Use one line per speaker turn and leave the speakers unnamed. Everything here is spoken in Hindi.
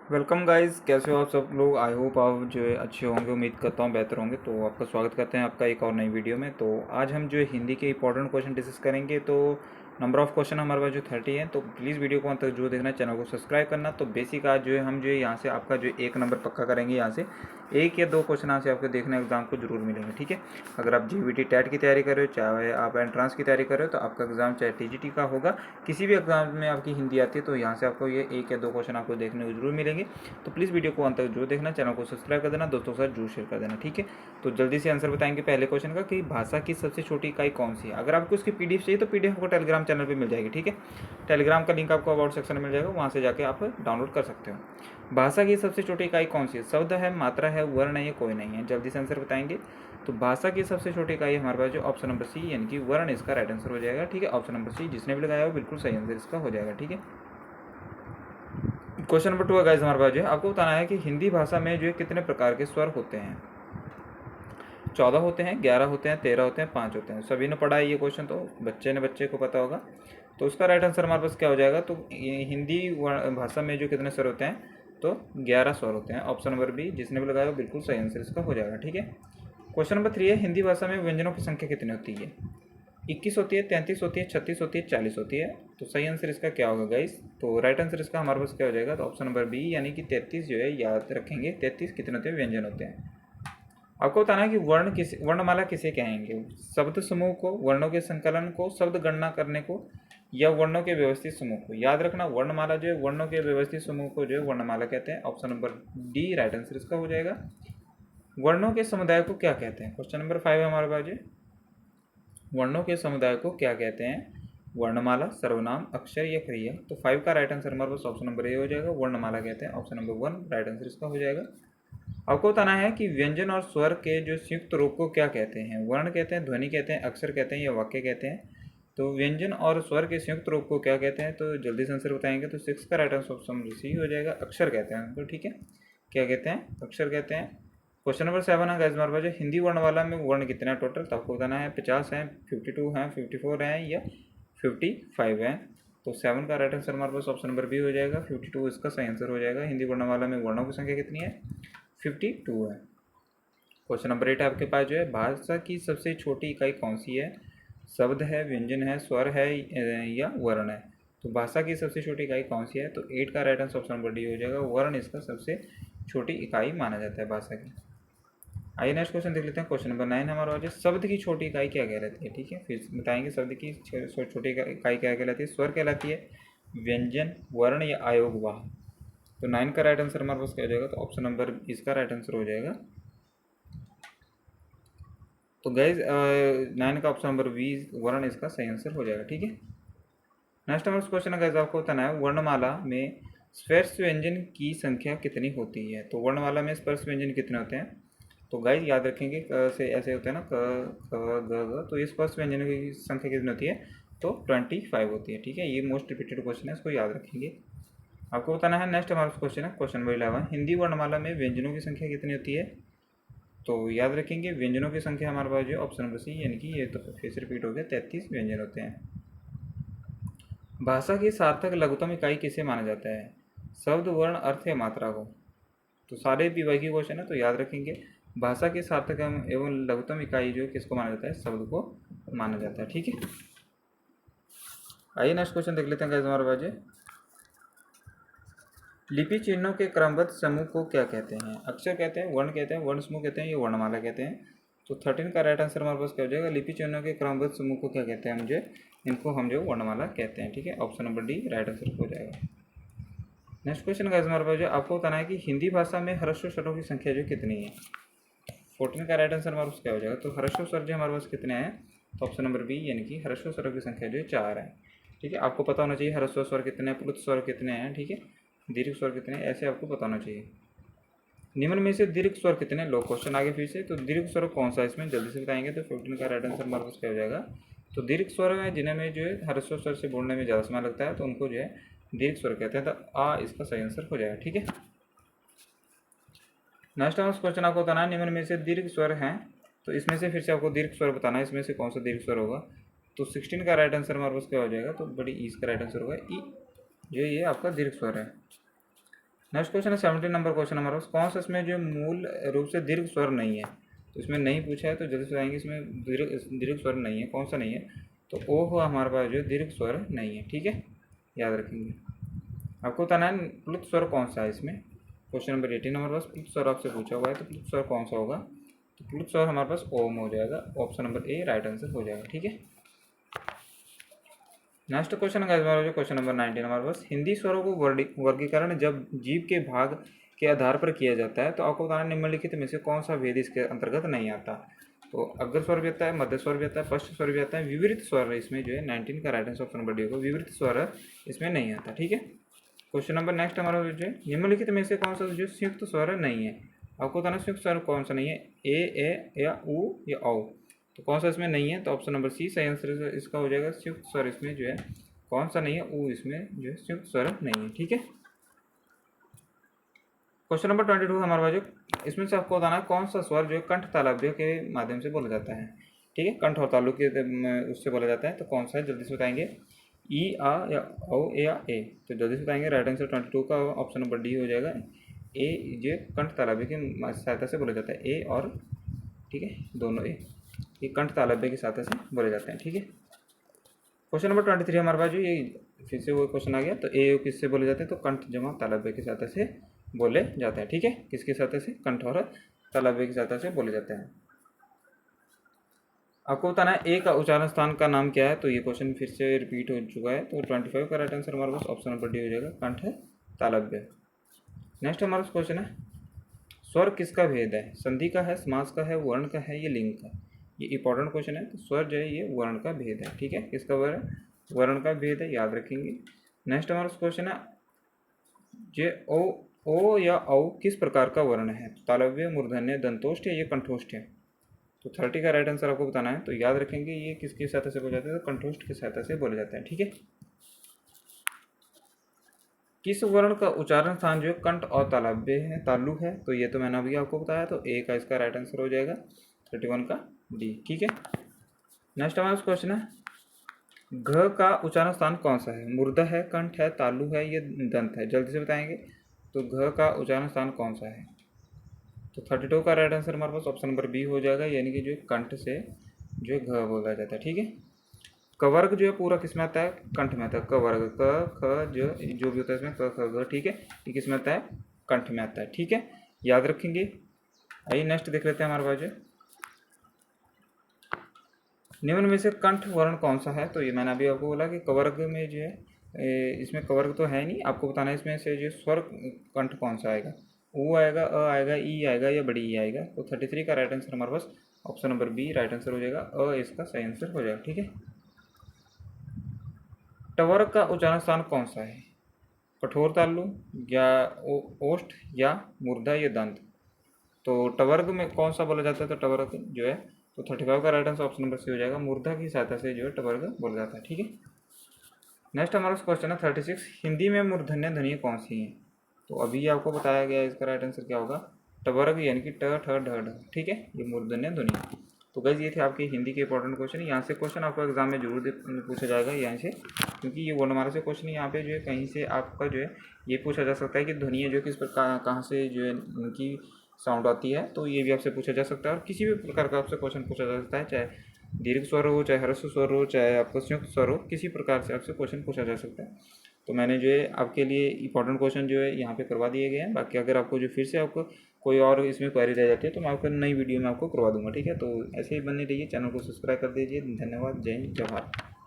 वेलकम गाइस, कैसे हो आप सब लोग। आई होप आप जो है अच्छे होंगे, उम्मीद करता हूँ बेहतर होंगे। तो आपका स्वागत करते हैं आपका एक और नई वीडियो में। तो आज हम जो है हिंदी के इंपॉर्टेंट क्वेश्चन डिस्कस करेंगे। तो नंबर ऑफ क्वेश्चन हमारे पास जो 30 है। तो प्लीज़ वीडियो को अंत तक जो देखना, चैनल को सब्सक्राइब करना। तो बेसिक आज जो है हम जो है यहाँ से आपका जो एक नंबर पक्का करेंगे। यहाँ से एक या दो क्वेश्चन यहाँ से आपको देखने एग्जाम को जरूर मिलेंगे, ठीक है। अगर आप जीवीटी टेट की तैयारी कर रहे हो, चाहे आप एंट्रांस की तैयारी कर रहे हो, तो आपका एग्जाम चाहे टीजीटी का होगा, किसी भी एग्जाम में आपकी हिंदी आती है, तो यहाँ से आपको ये एक या दो क्वेश्चन आपको देखने को जरूर मिलेंगे। तो प्लीज़ वीडियो को अंत तक जरूर देखना, चैनल को सब्सक्राइब कर देना, दोस्तों के साथ जरूर शेयर कर देना, ठीक है। तो जल्दी से आंसर बताएंगे पहले क्वेश्चन का कि भाषा की सबसे छोटी इकाई कौन सी है। अगर आपको उसकी पीडीएफ चाहिए तो पीडीएफ आपको टेलीग्राम चैनल पर मिल जाएगी, ठीक है। टेलीग्राम का लिंक आपको अबाउट सेक्शन में मिल जाएगा, वहाँ से जाके आप डाउनलोड कर सकते हो। भाषा की सबसे छोटी इकाई कौन सी है। शब्द है, मात्रा है, वर्ण है, या कोई नहीं है। जल्दी से आंसर बताएंगे। तो भाषा की सबसे छोटी इकाई हमारे पास जो ऑप्शन नंबर सी यानी कि वर्ण इसका राइट आंसर हो जाएगा, ठीक है। ऑप्शन नंबर सी जिसने भी लगाया हो बिल्कुल सही आंसर इसका हो जाएगा, ठीक है। क्वेश्चन नंबर 2 है गाइस हमारे पास जो है, आपको बताना है कि हिंदी भाषा में जो है कितने प्रकार के स्वर होते हैं। 14 होते हैं, 11 होते हैं, 13 होते हैं, 5 होते हैं। सभी ने पढ़ा है ये क्वेश्चन, तो बच्चे को पता होगा। तो उसका राइट आंसर हमारे पास क्या हो जाएगा। तो हिंदी भाषा में जो कितने स्वर होते हैं, तो 11 स्वर होते हैं। ऑप्शन नंबर बी जिसने भी लगाया बिल्कुल सही आंसर इसका हो जाएगा, ठीक है। क्वेश्चन नंबर 3 है, हिंदी भाषा में व्यंजनों की संख्या कितनी होती है। 21 होती है, 33 होती है, 36 होती है, 40 होती है। तो सही आंसर इसका क्या होगा गाइस। तो राइट आंसर इसका हमारे पास क्या हो जाएगा। तो ऑप्शन नंबर बी यानी कि 33 जो है याद रखेंगे। 33 कितने होते हैं, व्यंजन होते हैं। आपको बताना है कि वर्णमाला किसे कहेंगे। शब्द समूह को, वर्णों के संकलन को, शब्द गणना करने को, या वर्णों के व्यवस्थित समूह को। याद रखना वर्णमाला जो है वर्णों के व्यवस्थित समूह को जो है वर्णमाला कहते हैं। Option number D right answer इसका हो जाएगा। वर्णों के समुदाय को क्या कहते हैं। क्वेश्चन नंबर 5 है हमारे पास जो वर्णों के समुदाय को क्या कहते हैं। वर्णमाला, सर्वनाम, अक्षर या क्रिया। तो 5 का राइट आंसर हमारे पास ऑप्शन नंबर ए हो जाएगा, वर्णमाला कहते हैं। ऑप्शन नंबर 1 राइट आंसर इसका हो जाएगा। आपको बताना है कि व्यंजन और स्वर के जो संयुक्त रूप को क्या कहते हैं। वर्ण कहते हैं, ध्वनि कहते हैं, अक्षर कहते हैं, या वाक्य कहते हैं। तो व्यंजन और स्वर के संयुक्त रूप को क्या कहते हैं। तो जल्दी से आंसर बताएंगे। तो 6 का राइट आंसर ऑप्शन सी हो जाएगा, अक्षर कहते हैं। तो ठीक है, क्या कहते हैं, अक्षर कहते हैं। क्वेश्चन नंबर 7 है गाइस हमारे पास, हिंदी वर्णमाला में वर्ण कितने हैं टोटल। तो आपको बताना है 50 हैं, 52 हैं, 54 हैं, या 55 हैं। तो 7 का राइट आंसर हमारे पास ऑप्शन नंबर बी हो जाएगा, 52 इसका सही आंसर हो जाएगा। हिंदी वर्णमाला में वर्णों की संख्या कितनी है, 52 है। क्वेश्चन नंबर 8 आपके पास जो है, भाषा की सबसे छोटी इकाई कौन सी है। शब्द है, व्यंजन है, स्वर है, या वर्ण है। तो भाषा की सबसे छोटी इकाई कौन सी है। तो 8 का right answer option number D हो जाएगा, वर्ण इसका सबसे छोटी इकाई माना जाता है भाषा की। आइए नेक्स्ट क्वेश्चन देख लेते हैं। क्वेश्चन नंबर 9 हमारा आज शब्द की छोटी इकाई क्या कहलाती है। ठीक है, फिर बताएंगे शब्द की छोटी इकाई क्या कहलाती है। स्वर कहलाती है, व्यंजन, वर्ण, या आयोग वाह। तो 9 का राइट आंसर हमारे पास क्या हो जाएगा। तो ऑप्शन नंबर इसका राइट आंसर हो जाएगा। तो गाइज 9 का ऑप्शन नंबर बी वर्ण इसका सही आंसर हो जाएगा, ठीक है। नेक्स्ट हमारा क्वेश्चन है गाइज, आपको बताना है वर्णमाला में स्पर्श व्यंजन की संख्या कितनी होती है। तो वर्णमाला में स्पर्श व्यंजन कितने होते हैं। तो गाइज याद रखेंगे से ऐसे होते हैं ना, क ख ग घ। तो ये स्पर्श व्यंजनों की संख्या कितनी होती है। तो 25 होती है, ठीक है। ये मोस्ट रिपीटेड क्वेश्चन है, इसको याद रखेंगे। आपको बताना है नेक्स्ट हमारा क्वेश्चन है, क्वेश्चन नंबर 11, हिंदी वर्णमाला में व्यंजनों की संख्या कितनी होती है। तो याद रखेंगे व्यंजनों की संख्या हमारे पास जो ऑप्शन नंबर सी यानी कि ये तो फिर से रिपीट हो गया, 33 व्यंजन होते हैं। भाषा की सार्थक लघुत्तम इकाई किसे माना जाता है। शब्द, वर्ण, अर्थ, या मात्रा को। तो सारे विभागीय क्वेश्चन है, तो याद रखेंगे भाषा की सार्थक एवं लघुत्तम इकाई जो किसको माना जाता है, शब्द को माना जाता है, ठीक है। आइए नेक्स्ट क्वेश्चन देख लेते हैं हमारे पास। लिपि चिन्हों के क्रमबद्ध समूह को क्या कहते हैं। अक्षर कहते हैं, वर्ण कहते हैं, वर्ण समूह कहते हैं, ये वर्णमाला कहते हैं। तो 13 का राइट आंसर हमारे पास क्या हो जाएगा। लिपि चिन्हों के क्रमबद्ध समूह को क्या कहते हैं, मुझे इनको हम जो वर्णमाला कहते हैं, ठीक है। Option number D right answer हो जाएगा। नेक्स्ट क्वेश्चन का हमारे पास जो आपको बताना है कि हिंदी भाषा में ह्रस्व स्वरों की संख्या जो कितनी है। 14 का राइट आंसर हमारे पास क्या हो जाएगा। तो ह्रस्व स्वर जो हमारे पास कितने हैं। तो ऑप्शन नंबर बी यानी कि ह्रस्व स्वरों की संख्या जो 4 है, ठीक है। आपको पता होना चाहिए ह्रस्व स्वर कितने हैं, प्लुत स्वर कितने हैं, ठीक है। दीर्घ स्वर कितने हैं, ऐसे आपको पता होना चाहिए। निम्न में से दीर्घ स्वर कितने। लो क्वेश्चन आगे फिर से, तो दीर्घ स्वर कौन सा है इसमें जल्दी से बताएंगे। तो 15 का राइट आंसर हमारे पास क्या हो जाएगा। तो दीर्घ स्वर है जिनमें जो है ह्रस्व स्वर से बोलने में ज़्यादा समय लगता है, तो उनको जो है दीर्घ स्वर कहते हैं। तो आ इसका सही आंसर हो जाएगा, ठीक है। नेक्स्ट क्वेश्चन आपको बताना है, निम्न में से दीर्घ स्वर हैं, तो इसमें से फिर से आपको दीर्घ स्वर बताना है, इसमें से कौन सा दीर्घ स्वर होगा। तो 16 का राइट आंसर हमारे पास क्या हो जाएगा। तो बड़ी ई इसका राइट आंसर होगा ई, जो ये आपका दीर्घ स्वर है। नेक्स्ट क्वेश्चन है 17 नंबर क्वेश्चन हमारे पास, कौन सा इसमें जो मूल रूप से दीर्घ स्वर नहीं है, तो इसमें नहीं पूछा है तो जल्दी से आएंगे, इसमें दीर्घ स्वर नहीं है, कौन सा नहीं है, तो ओ हो हमारे पास जो दीर्घ स्वर नहीं है, ठीक है, याद रखेंगे। आपको बताना है प्लुत स्वर कौन सा है इसमें। क्वेश्चन नंबर 18 हमारे पास प्लुत स्वर आपसे पूछा हुआ है, तो प्लुत स्वर कौन सा होगा, तो प्लुत स्वर हमारे पास ओम हो जाएगा, option number A right answer हो जाएगा, ठीक है। नेक्स्ट क्वेश्चन है जो क्वेश्चन नंबर 19 हमारे पास, हिंदी स्वरों को वर्गीकरण जब जीव के भाग के आधार पर किया जाता है, तो आपको बताना निम्नलिखित में से कौन सा भेद इसके अंतर्गत नहीं आता। तो अग्र स्वर भी आता है, मध्य स्वर भी आता है, पश्च स्वर भी आता है, विवृत स्वर इसमें जो है 19 का right answer option number D होगा, विवृत स्वर इसमें नहीं आता, ठीक है। क्वेश्चन नंबर नेक्स्ट हमारा जो है, निम्नलिखित में से कौन सा जो संयुक्त स्वर नहीं है, आपको बताना संयुक्त स्वर कौन सा नहीं है, ए या उ या औ, तो कौन सा इसमें नहीं है, तो ऑप्शन नंबर सी सही आंसर इसका हो जाएगा। संयुक्त स्वर इसमें जो है कौन सा नहीं है, उ इसमें जो है संयुक्त स्वर नहीं है, ठीक है। क्वेश्चन नंबर 22 हमारे पास जो इसमें से आपको बताना है कौन सा स्वर जो है कंठ तालव्य के माध्यम से बोला जाता है, ठीक है, कंठ और तालु के उससे बोला जाता है, तो कौन सा है जल्दी से बताएंगे, ई आ या औ या ए, तो जल्दी से बताएंगे राइट आंसर 22 का ऑप्शन नंबर डी हो जाएगा। ए जो कंठ तालव्य की सहायता से बोला जाता है, ए और, ठीक है, दोनों ए, ये कंठ तालव्य की सहायता से बोले जाते हैं, ठीक है। क्वेश्चन नंबर 23 हमारे पास जो ये फिर से वो क्वेश्चन आ गया, तो ए किससे बोले जाते हैं, तो कंठ जमा तालव्य की सहायता से बोले जाते हैं, ठीक है, किसकी सहायता से, कंठ और तालव्य की सहायता से बोले जाते हैं। आपको बताना है ए का उच्चारण स्थान का नाम क्या है, तो ये क्वेश्चन फिर से रिपीट हो चुका है, तो 25 का राइट आंसर हमारे पास ऑप्शन नंबर डी हो जाएगा, कंठ तालव्य। नेक्स्ट हमारा क्वेश्चन है, स्वर किसका भेद है, संधि का है, समास का है, वर्ण का है, ये लिंग का, ये इंपॉर्टेंट क्वेश्चन है। तो स्वर जो है ये वर्ण का भेद है, ठीक है, किसका वर्ण का भेद है, याद रखेंगे। नेक्स्ट हमारा क्वेश्चन है, जे ओ या औ किस प्रकार का वर्ण है, तालव्य, मूर्धन्य, दंतोष्ठ या ये कंठोष्ठ है, तो 30 का राइट आंसर आपको बताना है, तो याद रखेंगे ये किसकी सहायता से बोले जाते हैं, तो कंठोष्ठ की सहायता से बोले जाते हैं, ठीक है। किस वर्ण का उच्चारण स्थान जो है कंठ और तालव्य है, तालु है, तो ये तो मैंने अभी आपको बताया, तो ए का इसका राइट आंसर हो जाएगा 31 का डी, ठीक है। नेक्स्ट हमारा क्वेश्चन है, घ का उच्चारण स्थान कौन सा है, मूर्धा है, कंठ है, तालु है, ये दंत है, जल्दी से बताएंगे, तो घ का उच्चारण स्थान कौन सा है, तो 32 का राइट आंसर हमारे पास ऑप्शन नंबर बी हो जाएगा, यानी कि जो कंठ से जो घ बोला जाता है, ठीक है। कवर्ग जो है पूरा किस में आता है, कंठ में आता है, कवर्ग क ख जो भी होता है इसमें क ख ग, ठीक है, ये किस में आता है, कंठ में आता है, ठीक है, याद रखेंगे। आइए नेक्स्ट देख लेते हैं हमारे पास जो निम्न में से कंठ वर्ण कौन सा है, तो ये मैंने अभी आपको बोला कि कवर्ग में जो है इसमें कवर्ग तो है नहीं, आपको बताना है इसमें से जो स्वर कंठ कौन सा आएगा, ऊ आएगा, अ आएगा, ई आएगा या बड़ी ई आएगा, तो 33 का राइट आंसर हमारे पास option number B right answer हो जाएगा, अ इसका सही आंसर हो जाएगा, ठीक है। टवर्ग का उच्चारण स्थान कौन सा है, कठोर तालु या ओष्ठ या मूर्धा या दंत, तो टवर्ग में कौन सा बोला जाता है, तो टवर्ग जो है, तो 35 का right answer option number C हो जाएगा, मूर्धा की सहायता से जो है टवर्ग बोला जाता है, ठीक है। नेक्स्ट हमारा क्वेश्चन है 36, हिंदी में मूर्धन्य ध्वनि कौन सी है, तो अभी आपको बताया गया है, इसका राइट आंसर क्या होगा, टवर्ग यानी कि ट ठ ढ ढ, ठीक है, ये मूर्धन्य ध्वनि। तो गाइस ये थे आपके हिंदी के इंपॉर्टेंट क्वेश्चन, यहाँ से क्वेश्चन आपको एग्जाम में जरूर पूछा जाएगा यहाँ से, क्योंकि ये वर्णमाला से क्वेश्चन यहाँ पे जो है कहीं से आपका जो है ये पूछा जा सकता है कि ध्वनियाँ जो किस प्रकार कहाँ से जो है उनकी साउंड आती है, तो ये भी आपसे पूछा जा सकता है, और किसी भी प्रकार का आपसे क्वेश्चन पूछा जा सकता है, चाहे दीर्घ स्वर हो, चाहे ह्रस्व स्वर हो, चाहे आपका संयुक्त स्वर हो, किसी प्रकार से आपसे क्वेश्चन पूछा जा सकता है। तो मैंने जो है आपके लिए इंपॉर्टेंट क्वेश्चन जो है यहाँ पे करवा दिए गए हैं, बाकी अगर आपको जो फिर से आपको कोई और इसमें क्वेरी रह जाती है तो मैं आपको नई वीडियो में आपको करवा दूंगा, ठीक है। तो ऐसे ही बने रहिए, चैनल को सब्सक्राइब कर दीजिए, धन्यवाद, जय हिंद, जय भारत।